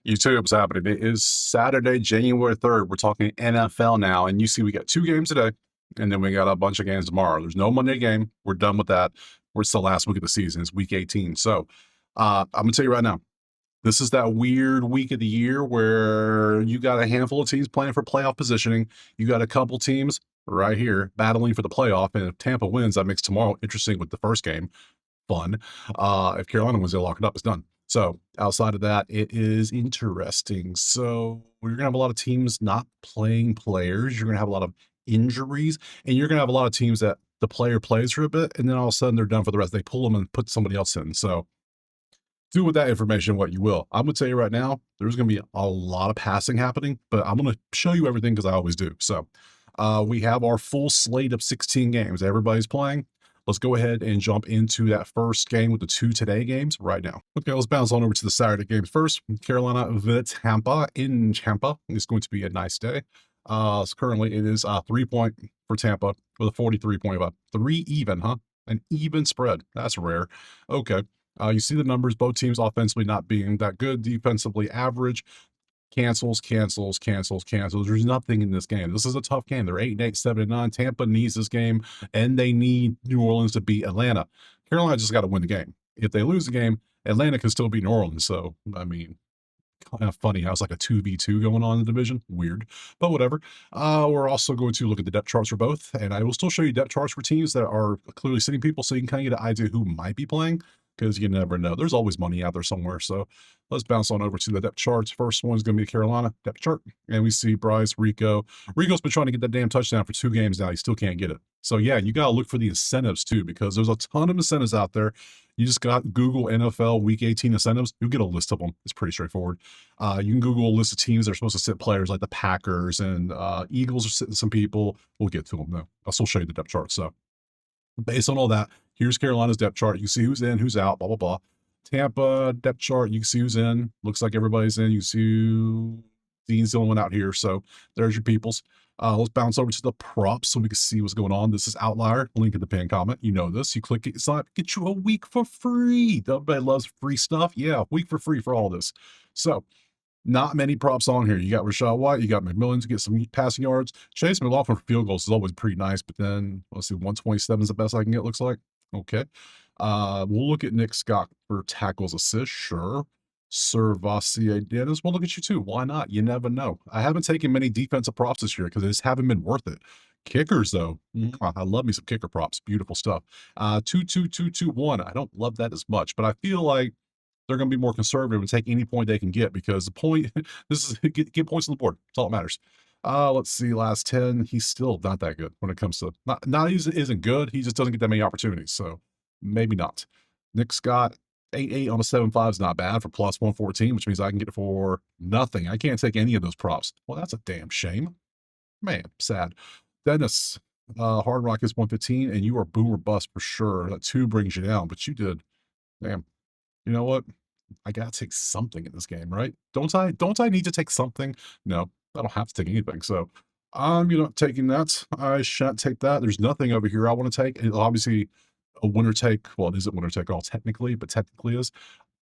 You tell you what's happening. It is Saturday, January 3rd. We're talking NFL now, and you see we got 2 games today, and then we got a bunch of games tomorrow. There's no Monday game. We're done with that. It's the last week of the season. It's week 18. So, I'm gonna tell you right now, this is that weird week of the year where you got a handful of teams playing for playoff positioning. You got a couple teams right here battling for the playoff, and if Tampa wins, that makes tomorrow interesting with the first game fun. If Carolina wins, they'll lock it up. It's done. So outside of that, it is interesting. So you're gonna have a lot of teams not playing players. You're gonna have a lot of injuries, and you're gonna have a lot of teams that the player plays for a bit, and then all of a sudden they're done for the rest. They pull them and put somebody else in. So do with that information what you will. I'm gonna tell you right now, there's gonna be a lot of passing happening, but I'm gonna show you everything because I always do. So we have our full slate of 16 games. Everybody's playing. Let's go ahead and jump into that first game with the 2 today games right now. Okay, let's bounce on over to the Saturday games first. Carolina vs Tampa in Tampa. It's going to be a nice day. So currently it is 3-point for Tampa with a 43.5. 3 even, huh? An even spread. That's rare. Okay. You see the numbers, both teams offensively not being that good, defensively average. Cancels. There's nothing in this game. This is a tough game. They're 8-8, 7-9. Tampa needs this game, and they need New Orleans to beat Atlanta. Carolina just got to win the game. If they lose the game, Atlanta can still beat New Orleans. So, I mean, kind of funny how it's like a 2v2 going on in the division. Weird, but whatever. We're also going to look at the depth charts for both, and I will still show you depth charts for teams that are clearly sitting people so you can kind of get an idea who might be playing, because you never know. There's always money out there somewhere. So let's bounce on over to the depth charts. First one is going to be Carolina depth chart. And we see Bryce, Rico. Rico's been trying to get that damn touchdown for 2 games now. He still can't get it. So yeah, you got to look for the incentives too, because there's a ton of incentives out there. You just got Google NFL Week 18 incentives. You'll get a list of them. It's pretty straightforward. You can Google a list of teams that are supposed to sit players like the Packers and Eagles are sitting some people. We'll get to them though. I'll still show you the depth chart. So based on all that, here's Carolina's depth chart. You can see who's in, who's out, blah, blah, blah. Tampa depth chart, you can see who's in. Looks like everybody's in. You see Dean's the only one out here. So there's your peoples. Let's bounce over to the props so we can see what's going on. This is Outlier. Link in the pinned comment. You know this. You click it, sign up, get you a week for free. Everybody loves free stuff. Yeah, week for free for all this. So not many props on here. You got Rashad White, you got McMillan to get some passing yards. Chase McLaughlin for field goals is always pretty nice, but then let's see, 127 is the best I can get, looks like. Okay. We'll look at Nick Scott for tackles, assists, sure. Servassier Dennis, we'll look at you too. Why not? You never know. I haven't taken many defensive props this year because they just haven't been worth it. Kickers, though, I love me some kicker props. Beautiful stuff. 2-2-2-2-1. I don't love that as much, but I feel like they're going to be more conservative and take any point they can get, because the point, this is get points on the board. That's all that matters. Let's see, last 10. He's still not that good when it comes to, not he isn't good. He just doesn't get that many opportunities. So maybe not. Nick Scott, 8-8 on a 7-5 is not bad for plus 114, which means I can get it for nothing. I can't take any of those props. Well, that's a damn shame. Man, sad. Dennis, Hard Rock is 115, and you are boom or bust for sure. That 2 brings you down, but you did. Damn. You know what? I gotta take something in this game, right? Don't I need to take something? No, I don't have to take anything. So I'm not taking that. I shan't take that. There's nothing over here I want to take. It'll obviously a winner take. Well, it isn't winner take all technically, but technically is.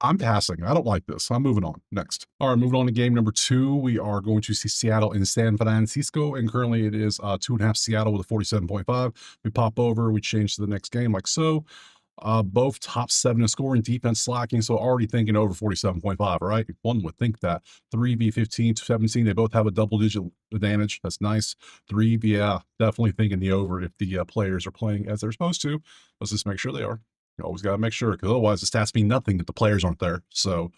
I'm passing. I don't like this. I'm moving on. Next. All right, moving on to game number 2. We are going to see Seattle and San Francisco, and currently it is 2.5 Seattle with a 47.5. We pop over, we change to the next game like so. Both top 7 in scoring, defense slacking, so already thinking over 47.5, right? One would think that. 3v15 to 17, they both have a double-digit advantage. That's nice. 3, yeah, definitely thinking the over if the players are playing as they're supposed to. Let's just make sure they are. You always got to make sure, because otherwise the stats mean nothing if the players aren't there. So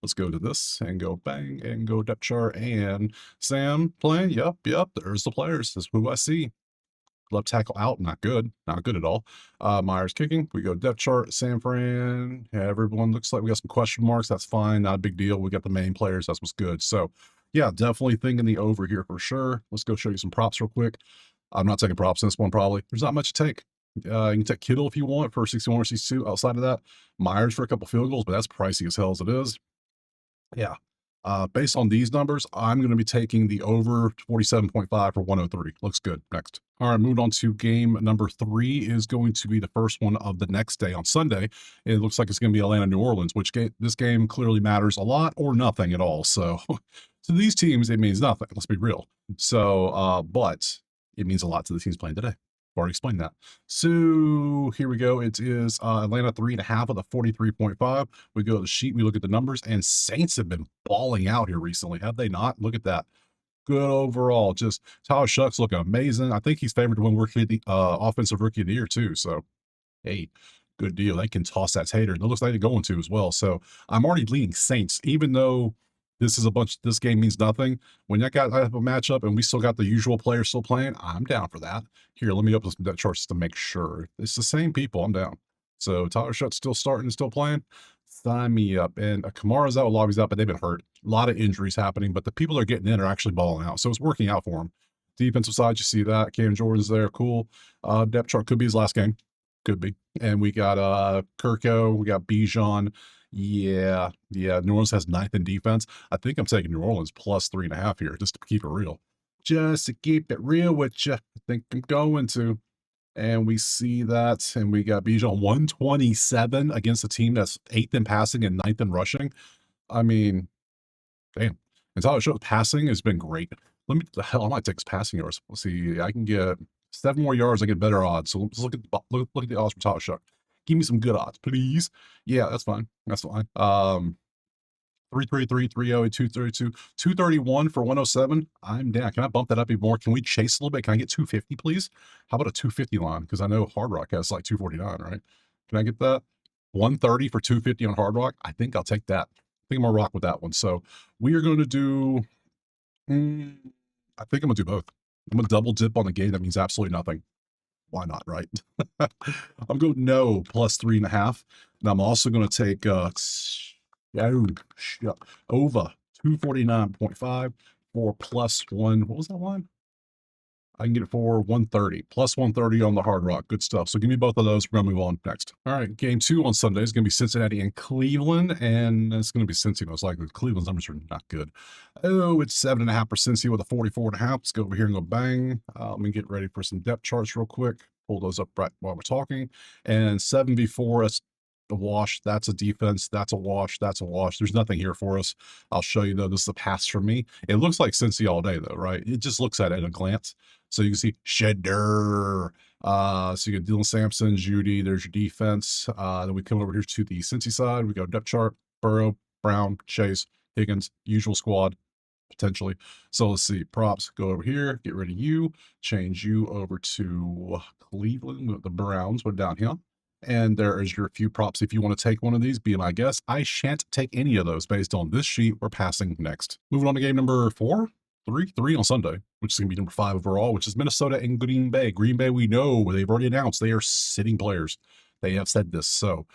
let's go to this and go bang and go depth chart. And Sam playing, yep, there's the players. That's who I see. Left tackle out, not good at all. Myers kicking, we go depth chart, San Fran, yeah, everyone looks like we got some question marks. That's fine, not a big deal. We got the main players, that's what's good. So yeah, definitely thinking the over here for sure. Let's go show you some props real quick. I'm not taking props in this one, probably. There's not much to take. You can take Kittle if you want for 61 or 62. Outside of that, Myers for a couple field goals, but that's pricey as hell as it is. Yeah, Based on these numbers, I'm going to be taking the over 47.5 for 103. Looks good. Next. All right, moving on to game number 3 is going to be the first one of the next day on Sunday. It looks like it's going to be Atlanta, New Orleans, which this game clearly matters a lot or nothing at all. So to these teams, it means nothing. Let's be real. So, but it means a lot to the teams playing today. I've already explained that. So here we go. It is Atlanta 3.5 of the 43.5. We go to the sheet, we look at the numbers, and Saints have been balling out here recently, have they not? Look at that. Good overall. Just Tyler Shucks looking amazing. I think he's favored to win offensive rookie of the year too. So hey, good deal. They can toss that tater. It looks like they're going to as well. So I'm already leaning Saints, even though this game means nothing. When I have a matchup and we still got the usual players still playing, I'm down for that. Here, let me open some depth charts to make sure. It's the same people. I'm down. So Tyler Shutt's still starting and still playing. Sign me up. And Kamara's out, Lobby's out, but they've been hurt. A lot of injuries happening, but the people that are getting in are actually balling out. So it's working out for them. Defensive side, you see that. Cam Jordan's there. Cool. Depth chart could be his last game. Could be. And we got Kirko, we got Bijan. Yeah. New Orleans has 9th in defense. I think I'm taking New Orleans plus 3.5 here, just to keep it real. Just to keep it real with you. I think I'm going to. And we see that, and we got Bijan 127 against a team that's 8th in passing and 9th in rushing. I mean, damn. And Tyler Shutt's passing has been great. I might take his passing yards. Let's see. I can get 7 more yards. I get better odds. So let's look at the odds for Tyler Shutt. Give me some good odds, please. Yeah, that's fine. That's fine. 333, 308, 232, 231 for 107. I'm down. Can I bump that up even more? Can we chase a little bit? Can I get 250, please? How about a 250 line? Because I know Hard Rock has like 249, right? Can I get that? 130 for 250 on Hard Rock? I think I'll take that. I think I'm going to rock with that one. So we are going to do, I think I'm going to do both. I'm going to double dip on the game. That means absolutely nothing. Why not, right? I'm going no plus 3.5. And I'm also going to take over 249.5 for plus 1. What was that one? I can get it for 130, plus 130 on the Hard Rock. Good stuff. So give me both of those. We're going to move on next. All right, game 2 on Sunday is going to be Cincinnati and Cleveland, and it's going to be Cincy most likely. Cleveland's numbers are not good. Oh, it's 7.5 for Cincy with a 44.5. Let's go over here and go bang. Let me get ready for some depth charts real quick. Pull those up right while we're talking. And 7v4, that's a wash. That's a defense. That's a wash. That's a wash. There's nothing here for us. I'll show you, though. This is a pass from me. It looks like Cincy all day, though, right? It just looks at it at a glance. So you can see Shedder. So you got Dylan Sampson, Judy. There's your defense. Then we come over here to the Cincy side. We go depth chart, Burrow, Brown, Chase, Higgins, usual squad, potentially. So let's see. Props, go over here. Get rid of you. Change you over to Cleveland. The Browns went down here. And there is your few props. If you want to take one of these, be my guest. I shan't take any of those based on this sheet. We're passing next. Moving on to game number 4. 3 on Sunday, which is going to be number 5 overall, which is Minnesota and Green Bay. Green Bay, we know, they've already announced they are sitting players. They have said this. So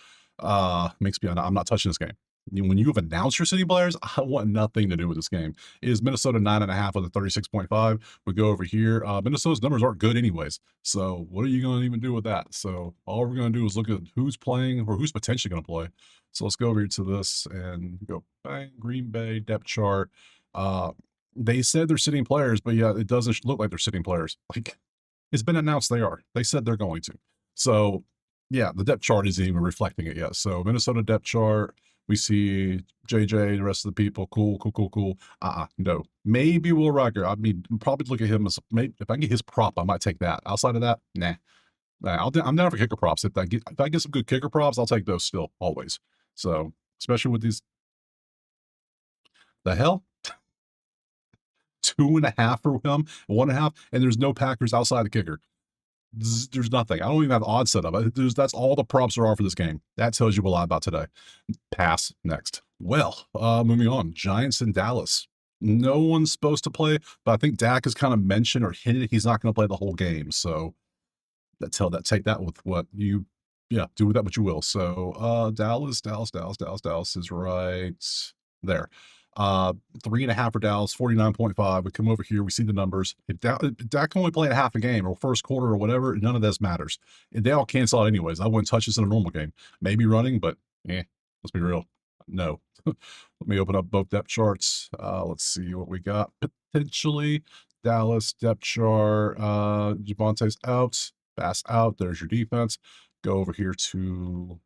makes me, I'm not touching this game. When you have announced your sitting players, I want nothing to do with this game. It is Minnesota 9.5 with a 36.5. We go over here. Minnesota's numbers aren't good anyways. So what are you going to even do with that? So all we're going to do is look at who's playing or who's potentially going to play. So let's go over here to this and go bang, Green Bay depth chart. They said they're sitting players, but yeah, it doesn't look like they're sitting players. Like, it's been announced they are. They said they're going to. So yeah, the depth chart isn't even reflecting it yet. So Minnesota depth chart, we see JJ, the rest of the people. Cool. No. Maybe Will Riker. I mean, probably look at him as, maybe if I can get his prop, I might take that. Outside of that, nah. I'm down for kicker props. If I get some good kicker props, I'll take those still, always. So especially with these, the hell? 2.5 for him, 1.5, and there's no Packers outside the kicker. There's nothing. I don't even have odds set up. That's all the props there are for this game. That tells you a lot about today. Pass next. Well, moving on. Giants in Dallas. No one's supposed to play, but I think Dak has kind of mentioned or hinted he's not going to play the whole game. So take that with what you, do with that what you will. So Dallas is right there. 3.5 for Dallas, 49.5. We come over here, we see the numbers. If Dak can only play a half a game or first quarter or whatever, none of this matters. And they all cancel out anyways. I wouldn't touch this in a normal game. Maybe running, but let's be real. No. Let me open up both depth charts. Let's see what we got. Potentially Dallas depth chart. Javonte's out. Bass out. There's your defense. Go over here to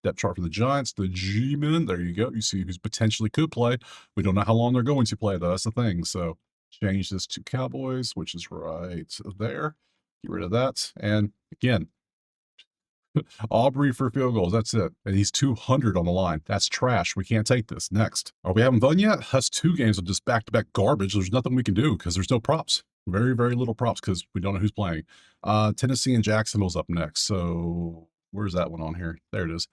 depth chart for the Giants. The G-men. There you go. You see who's potentially could play. We don't know how long they're going to play, though. That's the thing. So change this to Cowboys, which is right there. Get rid of that. And again, Aubrey for field goals. That's it. And he's 200 on the line. That's trash. We can't take this. Next. Are we having fun yet? That's 2 games of just back-to-back garbage. There's nothing we can do because there's no props. Very, very little props because we don't know who's playing. Tennessee and Jacksonville's up next. So where's that one on here? There it is.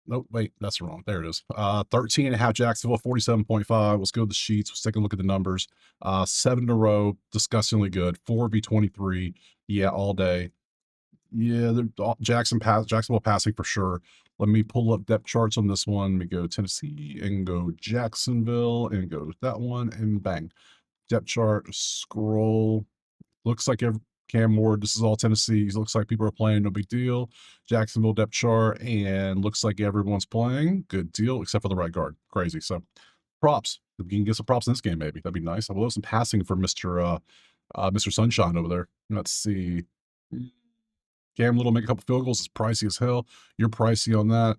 Nope, wait, that's wrong. There it is. 13 and a half Jacksonville, 47.5. Let's go to the sheets. Let's take a look at the numbers. 7 in a row, disgustingly good. 4v23. Yeah, all day. Yeah, Jacksonville passing for sure. Let me pull up depth charts on this one. Let me go Tennessee and go Jacksonville and go with that one and bang. Depth chart, scroll. Looks like Cam Ward, this is all Tennessee. Looks like people are playing, no big deal. Jacksonville depth chart, and looks like everyone's playing. Good deal, except for the right guard. Crazy. So props. If we can get some props in this game, maybe. That'd be nice. I would love some passing for Mr. Sunshine over there. Let's see. Cam Little make a couple field goals. It's pricey as hell. You're pricey on that.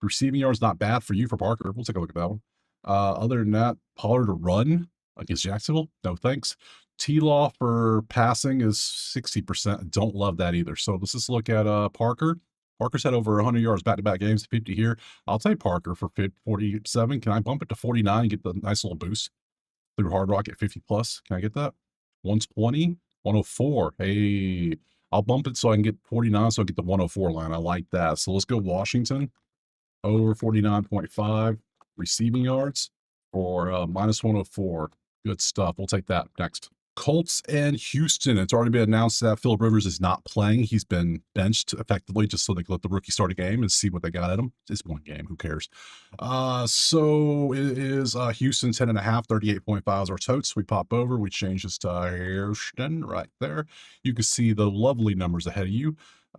Receiving yards not bad for you for Parker. We'll take a look at that one. Other than that, Pollard to run against Jacksonville. No thanks. T-Law for passing is 60%. Don't love that either. So let's just look at Parker. Parker's had over 100 yards back-to-back games, 50 here. I'll take Parker for 47. Can I bump it to 49 and get the nice little boost through Hard Rock at 50 plus? Can I get that? 120, 104. Hey, I'll bump it so I can get 49 so I get the 104 line. I like that. So let's go Washington over 49.5 receiving yards for minus 104. Good stuff. We'll take that next. Colts and Houston. It's already been announced that Phillip Rivers is not playing. He's been benched effectively just so they can let the rookie start a game and see what they got at him. It's one game. Who cares? So it is Houston 10.5, 38.5 is our totes. We pop over. We change this to Houston right there. You can see the lovely numbers ahead of you.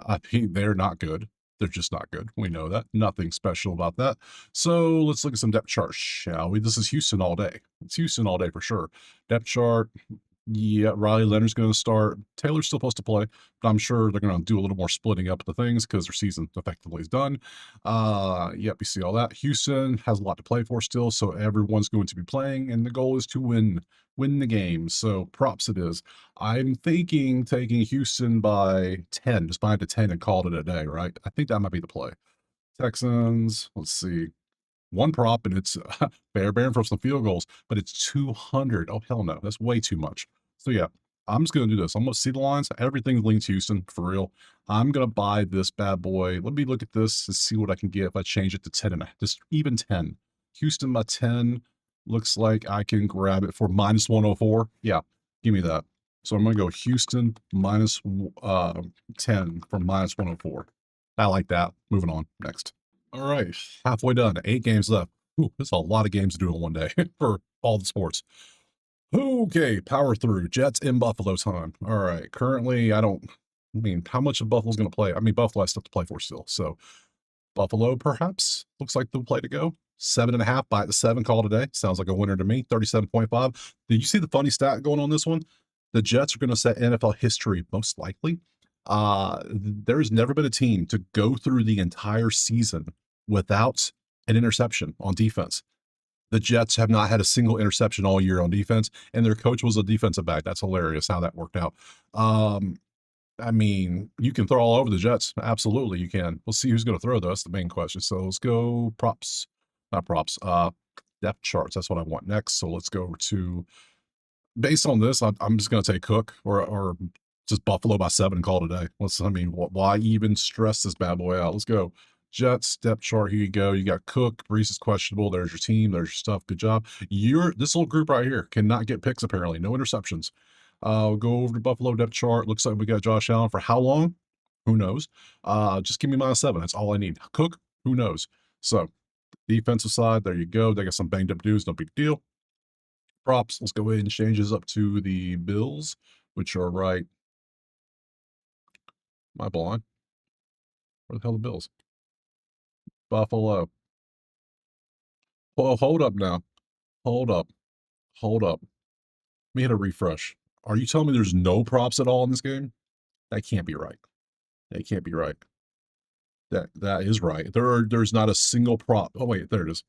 I mean, they're not good. They're just not good. We know that. Nothing special about that. So let's look at some depth charts, shall we? This is Houston all day. It's Houston all day for sure. Depth chart. Yeah, Riley Leonard's going to start. Taylor's still supposed to play, but I'm sure they're going to do a little more splitting up the things because their season effectively is done. Yep, you see all that. Houston has a lot to play for still, so everyone's going to be playing, and the goal is to win the game. So props it is. I'm thinking taking Houston by 10, just buy it to 10 and call it a day, right? I think that might be the play. Texans, let's see. One prop, and it's Bear for some field goals, but it's 200. Oh, hell no. That's way too much. So, yeah, I'm just going to do this. I'm going to see the lines. Everything leans Houston, for real. I'm going to buy this bad boy. Let me look at this and see what I can get if I change it to 10 and just even 10. Houston by 10. Looks like I can grab it for minus 104. Yeah, give me that. So I'm going to go Houston minus 10 for minus 104. I like that. Moving on. Next. All right, halfway done. 8 games left. Ooh, that's a lot of games to do in one day for all the sports. Okay, power through. Jets in Buffalo time. All right, currently, I mean, how much of Buffalo's going to play? I mean, Buffalo has stuff to play for still. So Buffalo, perhaps, looks like the play to go. 7.5, buy it to 7, call today. Sounds like a winner to me. 37.5. Did you see the funny stat going on this one? The Jets are going to set NFL history, most likely. There's never been a team to go through the entire season without an interception on defense. The Jets have not had a single interception all year on defense, and their coach was a defensive back. That's hilarious how that worked out. I mean, you can throw all over the Jets. Absolutely, you can. We'll see who's going to throw, though. That's the main question. So let's go props. Not props. Depth charts. That's what I want next. So let's go over to, based on this, I'm just going to take Cook or just Buffalo by 7 and call it a day. I mean, why even stress this bad boy out? Let's go. Jets depth chart. Here you go. You got Cook. Brees is questionable. There's your team. There's your stuff. Good job. This little group right here cannot get picks, apparently. No interceptions. Go over to Buffalo depth chart. Looks like we got Josh Allen for how long? Who knows? Just give me minus 7. That's all I need. Cook, who knows? So, defensive side, there you go. They got some banged up dudes. No big deal. Props. Let's go ahead and change this up to the Bills, which are right. Am I blind? Where the hell are the Bills? Buffalo. Oh, hold up now. Hold up. Hold up. Let me hit a refresh. Are you telling me there's no props at all in this game? That can't be right. That can't be right. That is right. There's not a single prop. Oh wait, there it is.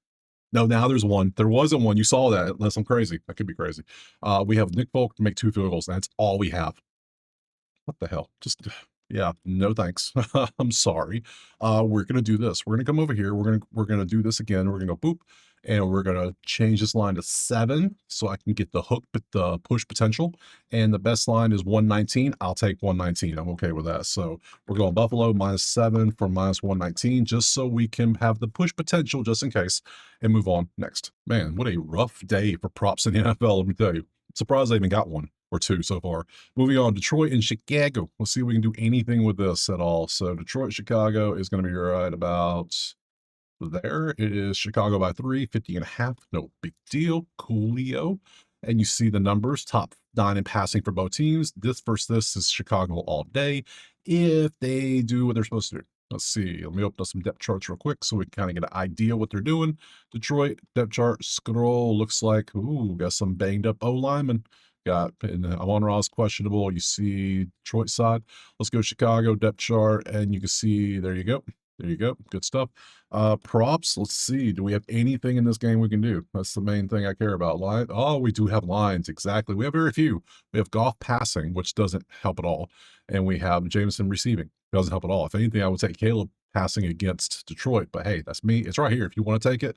No, now there's one. There wasn't one. You saw that, unless I'm crazy. I could be crazy. We have Nick Folk to make 2 field goals. That's all we have. What the hell? Just yeah, no thanks. I'm sorry. We're gonna do this. We're gonna come over here. We're gonna do this again. We're gonna go boop, and we're gonna change this line to 7 so I can get the hook, but the push potential. And the best line is 119. I'll take 119. I'm okay with that. So we're going Buffalo -7 for -119, just so we can have the push potential just in case, and move on next. Man, what a rough day for props in the NFL. Let me tell you. Surprised I even got one or two so far. Moving on, Detroit and Chicago. Let's see if we can do anything with this at all. So Detroit, Chicago is going to be right about there. It is Chicago by 3, 50.5. No big deal. Coolio. And you see the numbers, top 9 in passing for both teams. This versus this is Chicago all day if they do what they're supposed to do. Let's see. Let me open up some depth charts real quick so we can kind of get an idea what they're doing. Detroit depth chart scroll looks like, ooh, got some banged up O linemen. Got Amon-Ra's questionable. You see Detroit side. Let's go Chicago depth chart, and you can see there you go. There you go. Good stuff. Props. Let's see. Do we have anything in this game we can do? That's the main thing I care about. Line. Oh, we do have lines. Exactly. We have very few. We have Goff passing, which doesn't help at all, and we have Jameson receiving. Doesn't help at all. If anything, I would take Caleb passing against Detroit. But hey, that's me. It's right here. If you want to take it,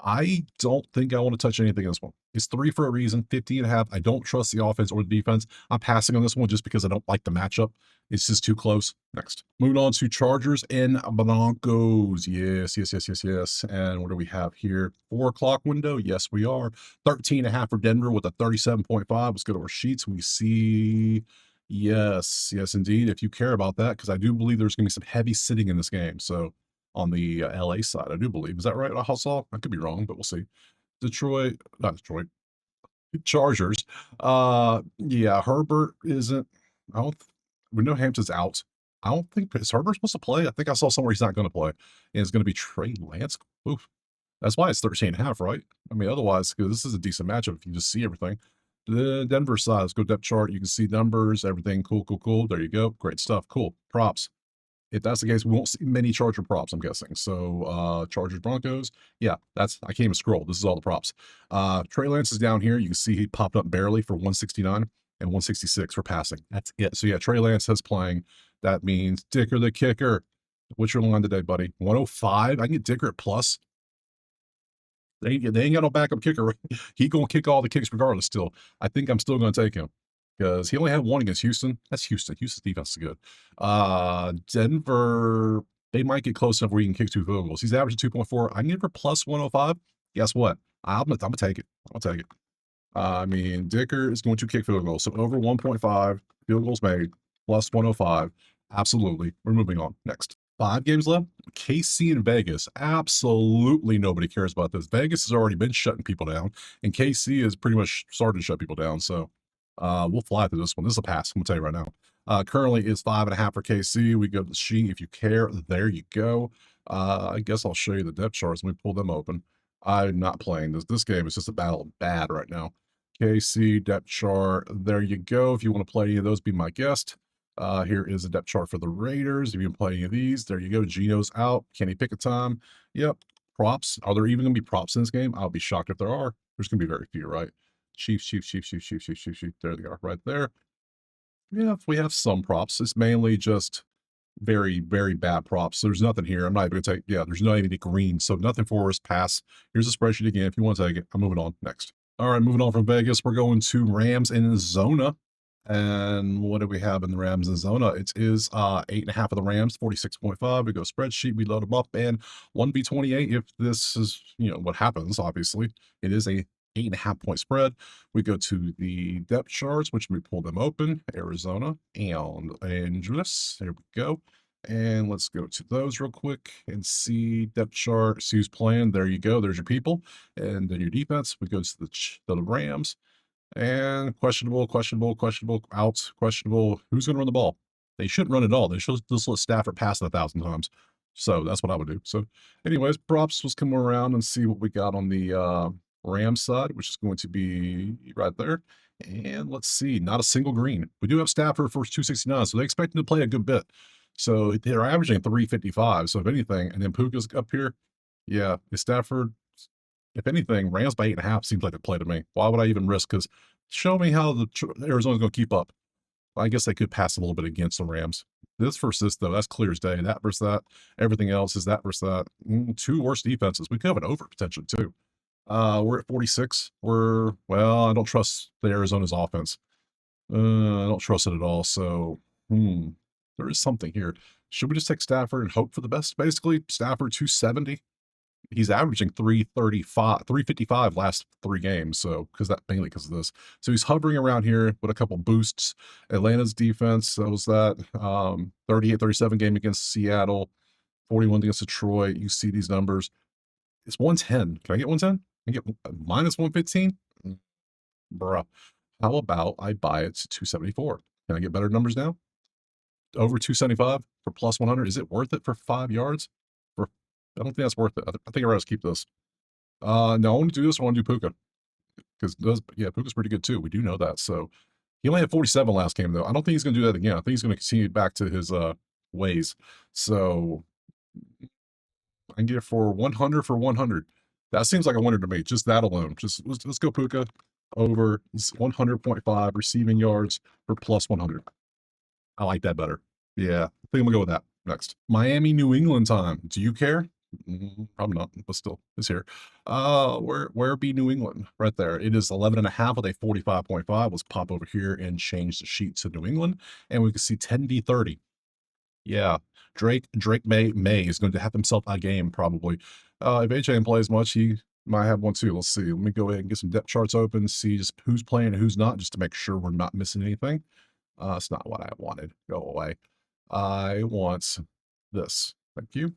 I don't think I want to touch anything in this one. It's 3 for a reason, 50.5. I don't trust the offense or the defense. I'm passing on this one just because I don't like the matchup. It's just too close. Next. Moving on to Chargers and Broncos. Yes, yes, yes, yes, yes. And what do we have here? 4 o'clock window. Yes, we are. 13.5 for Denver with a 37.5. Let's go to our sheets. We see, yes, yes, indeed. If you care about that, because I do believe there's going to be some heavy sitting in this game. So on the LA side, I do believe. Is that right? I saw. I could be wrong, but we'll see. Detroit, not Detroit, Chargers. Yeah, Herbert isn't. I don't. We know Hampton's out. I don't think is Herbert supposed to play. I think I saw somewhere he's not going to play, and it's going to be Trey Lance. Oof. That's why it's 13.5, right? I mean, otherwise, because this is a decent matchup if you just see everything. The Denver side, let's go depth chart. You can see numbers, everything. Cool, cool, cool. There you go. Great stuff. Cool. Props. If that's the case, we won't see many Charger props, I'm guessing. So Chargers Broncos, yeah, that's I can't even scroll. This is all the props. Trey Lance is down here. You can see he popped up barely for 169 and 166 for passing. That's it. So yeah, Trey Lance is playing. That means Dicker the kicker. What's your line today, buddy? 105. I can get Dicker at plus. They ain't got no backup kicker. He gonna kick all the kicks regardless. Still, I think I'm still gonna take him because he only had one against Houston. That's Houston. Houston's defense is good. Denver, they might get close enough where he can kick 2 field goals. He's averaging 2.4. I can get for plus 105. Guess what? I'm gonna take it. I'll take it. I mean, Dicker is going to kick field goals. So over 1.5 field goals made plus 105. Absolutely. We're moving on. Next. 5 games left. KC and Vegas. Absolutely nobody cares about this. Vegas has already been shutting people down, and KC has pretty much started to shut people down. So we'll fly through this one. This is a pass. I'm gonna tell you right now. Currently is 5.5 for KC. We go to the sheet if you care. There you go. I guess I'll show you the depth charts. Let me pull them open. I'm not playing this. This game is just a battle of bad right now. KC depth chart. There you go. If you want to play any of those, be my guest. Here is a depth chart for the Raiders. If you can play any of these, there you go. Gino's out. Can he pick a time? Yep. Props. Are there even going to be props in this game? I'll be shocked if there are. There's going to be very few, right? Chiefs, Chiefs, Chiefs, Chiefs, Chiefs, Chiefs, Chiefs, Chiefs. There they are, right there. Yeah, we have some props. It's mainly just very, very bad props. So there's nothing here. I'm not even going to take, yeah, there's not even any green. So nothing for us. Pass. Here's a spreadsheet again. If you want to take it, I'm moving on. Next. All right, moving on from Vegas, we're going to Rams in Zona. And what do we have in the Rams in Zona? It is 8.5 of the Rams, 46.5. We go spreadsheet, we load them up, and 1B28. If this is, what happens, obviously, it is a 8.5 point spread. We go to the depth charts, which we pull them open, Arizona and Angeles. There we go. And let's go to those real quick and see depth chart, see who's playing. There you go. There's your people. And then your defense. We go to the Rams. And questionable, out, questionable. Who's going to run the ball? They shouldn't run at all. They should just let Stafford pass it 1,000 times. So that's what I would do. So, anyways, props, let's come around and see what we got on the Rams side, which is going to be right there. And let's see, not a single green. We do have Stafford for 269, so they expect him to play a good bit. So they're averaging 355. So if anything, and then Puka's up here, yeah, is Stafford, if anything, Rams by 8.5 seems like a play to me. Why would I even risk? Because show me how the Arizona's going to keep up. I guess they could pass a little bit against the Rams. This versus this, though, that's clear as day. That versus that. Everything else is that versus that. Two worse defenses. We could have an over potentially, too. We're at 46. Well, I don't trust the Arizona's offense. I don't trust it at all. So, there is something here. Should we just take Stafford and hope for the best? Basically, Stafford 270. He's averaging 355 last 3 games. So, mainly because of this. So he's hovering around here with a couple boosts. Atlanta's defense, that was that 38-37 game against Seattle, 41 against Detroit. You see these numbers. It's 110. Can I get 110? Can I get minus 115? Bruh. How about I buy it to 274? Can I get better numbers now? Over 275 for plus 100. Is it worth it for 5 yards? I don't think that's worth it. I think I'd rather keep this. No, I want to do this. I want to do Puka. Because, Puka's pretty good too. We do know that. So he only had 47 last game, though. I don't think he's going to do that again. I think he's going to continue back to his ways. So I can get it for 100 for 100. That seems like a winner to me. Just that alone. Just let's go Puka over 100.5 receiving yards for plus 100. I like that better. Yeah, I think I'm going to go with that next. Miami, New England time. Do you care? Probably not, but still, it's here. Where be New England? Right there. It is 11.5 with a 45.5. Let's pop over here and change the sheet to New England, and we can see 10v30. Yeah, Drake May is going to have himself a game probably. If AJ plays much, he might have one too. Let's see. Let me go ahead and get some depth charts open, see just who's playing and who's not, just to make sure we're not missing anything. It's not what I wanted. Go away. I want this. Thank you.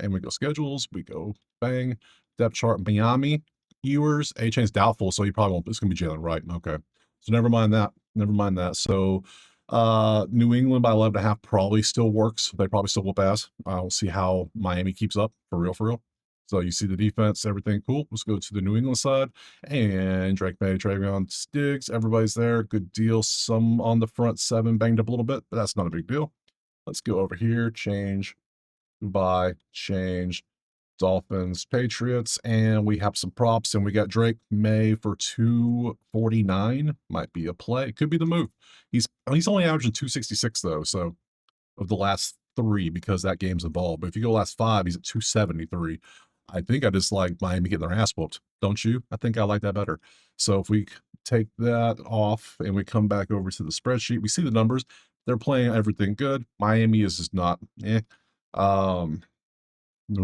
And we go schedules. We go bang. Depth chart Miami. Ewers. A-Chain's doubtful, so he probably won't. It's going to be Jalen Wright. Okay. So never mind that. Never mind that. So New England by 11.5 probably still works. They probably still will pass. We'll see how Miami keeps up for real, for real. So you see the defense, everything cool. Let's go to the New England side. And Drake May, Travion Stiggs, everybody's there. Good deal. Some on the front 7 banged up a little bit, but that's not a big deal. Let's go over here, change, buy, change, Dolphins, Patriots, and we have some props, and we got Drake May for 249. Might be a play. Could be the move. He's only averaging 266 though, so of the last 3 because that game's involved. But if you go last 5, he's at 273. I think I just like Miami getting their ass whooped. Don't you? I think I like that better. So if we take that off and we come back over to the spreadsheet, we see the numbers. They're playing everything good. Miami is just not. New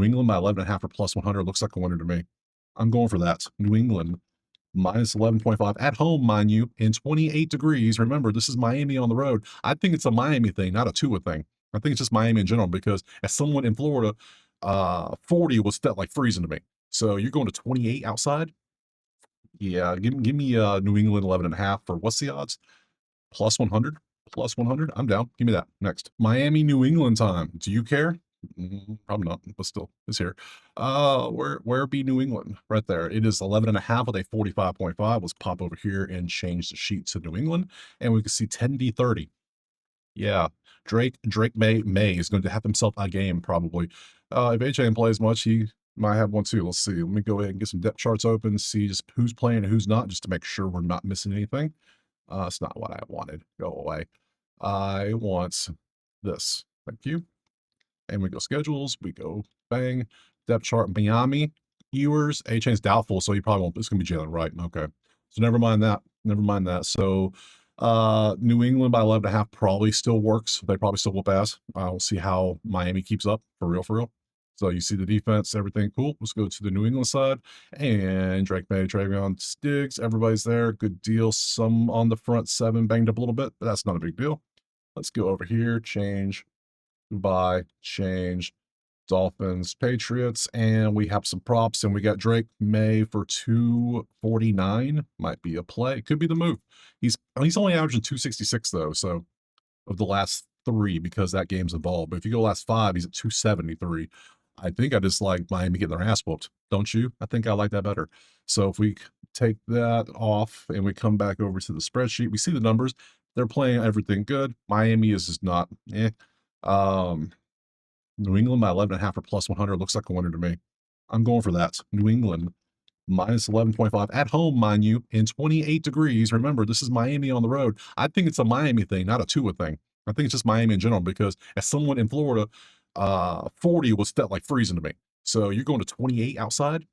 England by 11.5 or plus 100 looks like a winner to me. I'm going for that. New England minus 11.5 at home, mind you, in 28 degrees. Remember, this is Miami on the road. I think it's a Miami thing, not a Tua thing. I think it's just Miami in general because as someone in Florida, 40 was felt like freezing to me. So you're going to 28 outside? Yeah, give me New England 11.5 for what's the odds? Plus 100? Plus 100? I'm down. Give me that. Next. Miami, New England time. Do you care? Probably not, but still, it's here. Where be New England? Right there. It is 11.5 with a 45.5. Let's pop over here and change the sheet to New England, and we can see 10v30. Yeah, Drake May is going to have himself a game probably. If AJ plays much, he might have one too. Let's see. Let me go ahead and get some depth charts open, see just who's playing and who's not, just to make sure we're not missing anything. It's not what I wanted. Go away. I want this. Thank you. And we go schedules. We go bang. Depth chart Miami. Ewers. A-Chain's doubtful, so he probably won't. It's going to be Jalen Wright. Okay. So never mind that. Never mind that. So New England by 11.5 probably still works. They probably still will pass. We'll see how Miami keeps up for real, for real. So you see the defense, everything cool. Let's go to the New England side. And Drake May, Travion Stiggs, everybody's there. Good deal. Some on the front 7 banged up a little bit, but that's not a big deal. Let's go over here, change, buy, change, Dolphins, Patriots, and we have some props, and we got Drake May for 249. Might be a play. Could be the move. He's only averaging 266 though, so of the last 3 because that game's involved. But if you go last 5, he's at 273. I think I just like Miami getting their ass whooped. Don't you? I think I like that better. So if we take that off and we come back over to the spreadsheet, we see the numbers. They're playing everything good. Miami is just not New England by 11.5 or plus 100 looks like a winner to me. I'm going for that. New England minus 11.5 at home, mind you, in 28 degrees. Remember, this is Miami on the road. I think it's a Miami thing, not a Tua thing. I think it's just Miami in general because as someone in Florida, 40 was felt like freezing to me. So you're going to 28 outside?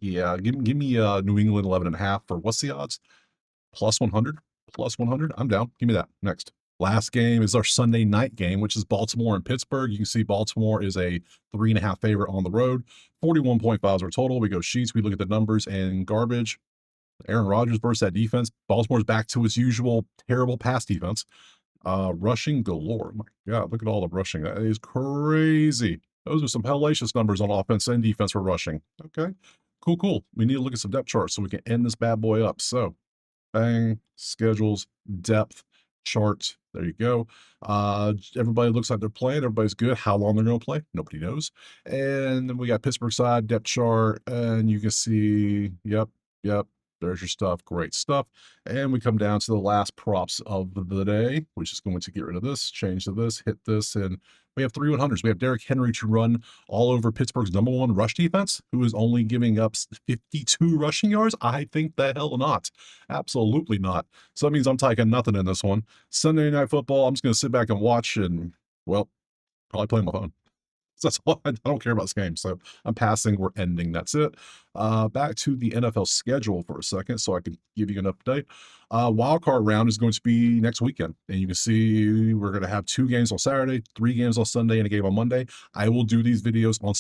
Yeah, give me New England 11.5 for what's the odds? Plus 100? Plus 100? I'm down. Give me that. Next. Last game is our Sunday night game, which is Baltimore and Pittsburgh. You can see Baltimore is a 3.5 favorite on the road. 41.5 is our total. We go sheets. We look at the numbers and garbage. Aaron Rodgers versus that defense. Baltimore's back to its usual terrible pass defense. Rushing galore. My God, look at all the rushing. That is crazy. Those are some hellacious numbers on offense and defense for rushing. Okay, cool. We need to look at some depth charts so we can end this bad boy up. So, bang, schedules, depth chart. There you go. Everybody looks like they're playing. Everybody's good. How long they're going to play? Nobody knows. And then we got Pittsburgh side depth chart, and you can see, yep. There's your stuff. Great stuff. And we come down to the last props of the day, which is going to get rid of this, change to this, hit this, and we have 3 100s. We have Derrick Henry to run all over Pittsburgh's #1 rush defense, who is only giving up 52 rushing yards. I think the hell not. Absolutely not. So that means I'm taking nothing in this one. Sunday Night Football, I'm just going to sit back and watch and, well, probably play on my phone. That's all. I don't care about this game. So I'm passing. We're ending. That's it. Back to the NFL schedule for a second so I can give you an update. Wild card round is going to be next weekend. And you can see we're going to have 2 games on Saturday, 3 games on Sunday, and a game on Monday. I will do these videos on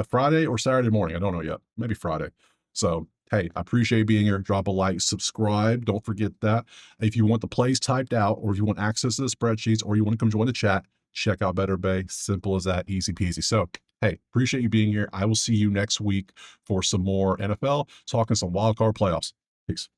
Friday or Saturday morning. I don't know yet. Maybe Friday. So, hey, I appreciate being here. Drop a like, subscribe. Don't forget that. If you want the plays typed out or if you want access to the spreadsheets or you want to come join the chat, check out Better Bay. Simple as that. Easy peasy. So, hey, appreciate you being here. I will see you next week for some more NFL, talking some wild card playoffs. Peace.